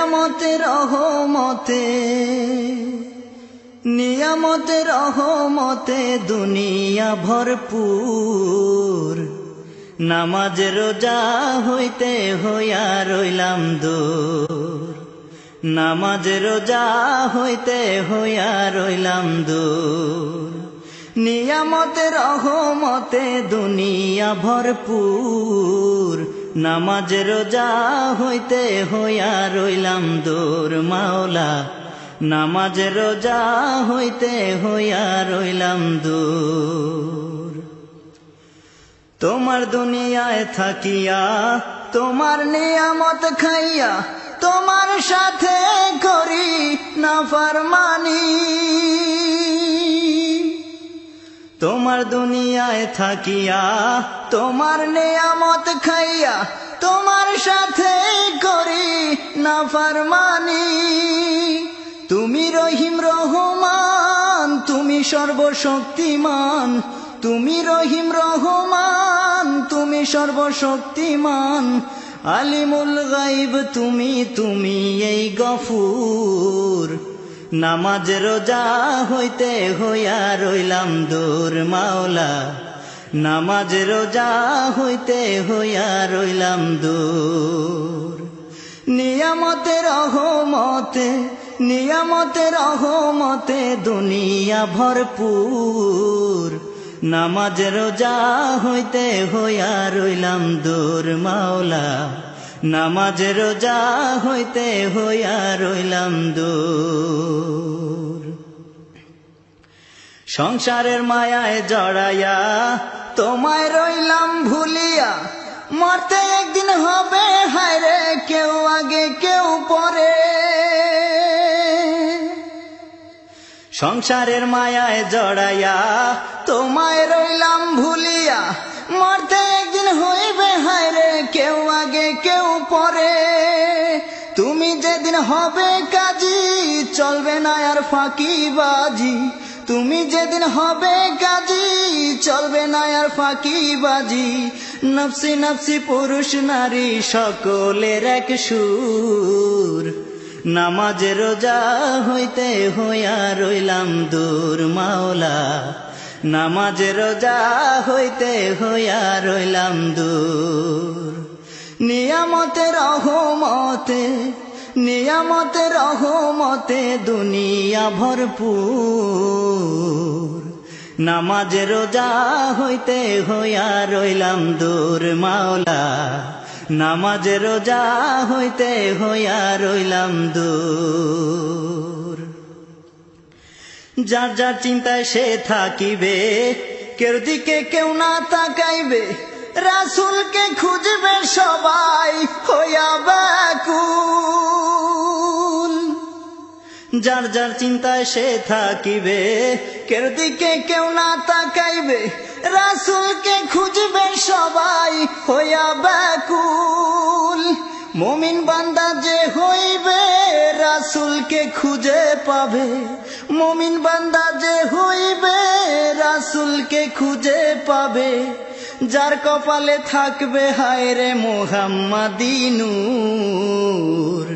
নিয়ামতের রহমতে নিয়ামতের রহমতে দুনিয়া ভরপুর। নামাজ রোজা হইতে হইয়া রইলাম দূর। নামাজ রোজা হইতে হইয়া রইলাম দূর। নিয়ামতের রহমতে দুনিয়া ভরপুর। নামাজ রোজা হইতে হইয়া রইলাম দূর। মাওলা নামাজ রোজা হইতে হইয়া রইলাম দূর। তোমার দুনিয়ায় থাকিয়া তোমার নিয়ামত খাইয়া তোমার সাথে করি নাফরমানি। তোমার দুনিয়ায় থাকিয়া তোমার নিয়ামত খাইয়া তোমার সাথে করি নাফরমানি। তুমি রহিম রহমান, তুমি সর্বশক্তিমান। তুমি রহিম রহমান, তুমি সর্বশক্তিমান। আলিমুল গায়ব তুমি এই গফুর। নামাজ রোজা হইতে হইয়া রইলাম দূর। মাওলা নামাজ রোজা হইতে হইয়া রইলাম দূর। নিয়ামতের রহমতে নিয়ামতের রহমতে দুনিয়া ভরপুর। নামাজ রোজা হইতে হইয়া রইলাম দূর। মাওলা নামাজ রোজা হইতে হইয়া রইলাম দূর। সংসারের মায়ায় জড়াইয়া তোমায় রইলাম ভুলিয়া। মরতে একদিন হবে হায়রে, কেউ আগে কেউ পরে। সংসারের মায়ায় জড়াইয়া তোমায় রইলাম ভুলিয়া। মরতে একদিন হইবে হায়রে, কেউ আগে কেউ পরে। তুমি যেদিন হবে কাজী চলবে না আর ফাঁকিবাজি। তুমি যেদিন হবে কাজী চলবে না আর ফাঁকিবাজি। নফসি নফসি পুরুষ নারী সকলের এক সুর। নামাজ রোজা হইতে হইয়া রইলাম দূর। মাওলা নামাজ রোজা হইতে হইয়া রইলাম দূর। নিয়ামতের রহমতে নিয়ামতের রহমতে দুনিয়া ভরপুর। নামাজ রোজা হইতে হইয়া রইলাম দূর। মাওলা নামাজ রোজা হইতে হইয়া রইলাম দূর। যার যার চিন্তায় সে থাকিবে, কেউ দিকে কেউ না তাকাইবে। রাসূলকে খুঁজবে সবাই হইয়া ব্যাকুল। যার যার চিন্তায় সে থাকিবে, কেউ দিকে কেউ না তাকাইবে। রাসূলকে খুঁজবে সবাই হইয়া ব্যাকুল। মুমিন বান্দা যে হইবে রাসূলকে খুঁজে পাবে। মুমিন বান্দা যে হইবে রাসূলকে খুঁজে পাবে। যার কপালে থাকবে হায়রে মুহাম্মাদি নূর।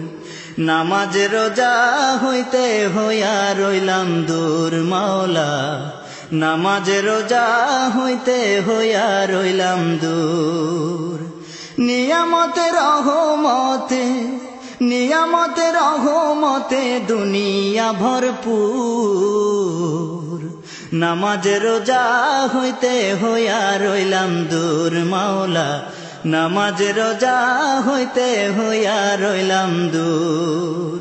নামাজ রোজা হইতে হইয়া রইলাম দূর। মাওলা নামাজ রোজা হইতে হইয়া রইলাম দূর। নিয়ামতের রহমতে নিয়ামতের রহমতে দুনিয়া ভরপুর। নামাজ রোজা হইতে হইয়া রইলাম দূর। মাওলা নামাজ রোজা হইতে হইয়া রইলাম দূর।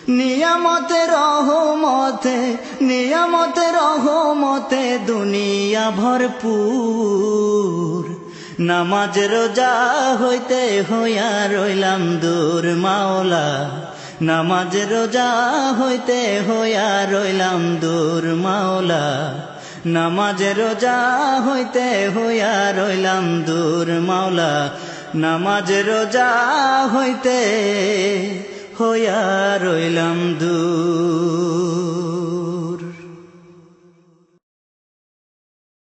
নিয়ামতের রহমতে নিয়ামতের রহমতে দুনিয়া ভরপুর। নামাজ রোজা হইতে হইয়া রইলাম দূর। মাওলা নামাজ রোজা হইতে হইয়া রইলাম দূর। মাওলা নামাজ রোজা হইতে হইয়া রইলাম দূর। মাওলা নামাজ রোজা হইতে হইয়া রইলাম দূর।